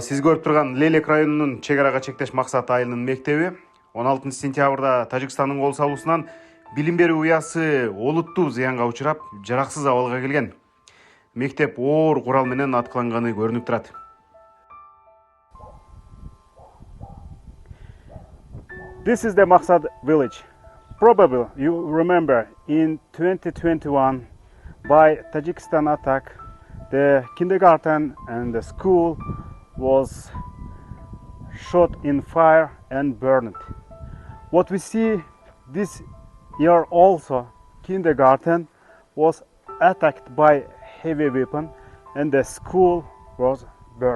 Сиз көрүп турган Лелек районунун чек арага чектеш максат айылынын мектеби 16 сентябрда Тажикстандын кол салуусунан билим берүү уясы олуттуу зыянга учурап, жараксыз абалга келген. Мектеп оор курал менен аткыланганы көрүнүп турат. This is the Maksat village. Probably you remember in 2021 by Tajikistan attack, the kindergarten and the school was shot in fire and burned. What we see this year also, kindergarten was attacked by heavy weapon and the school was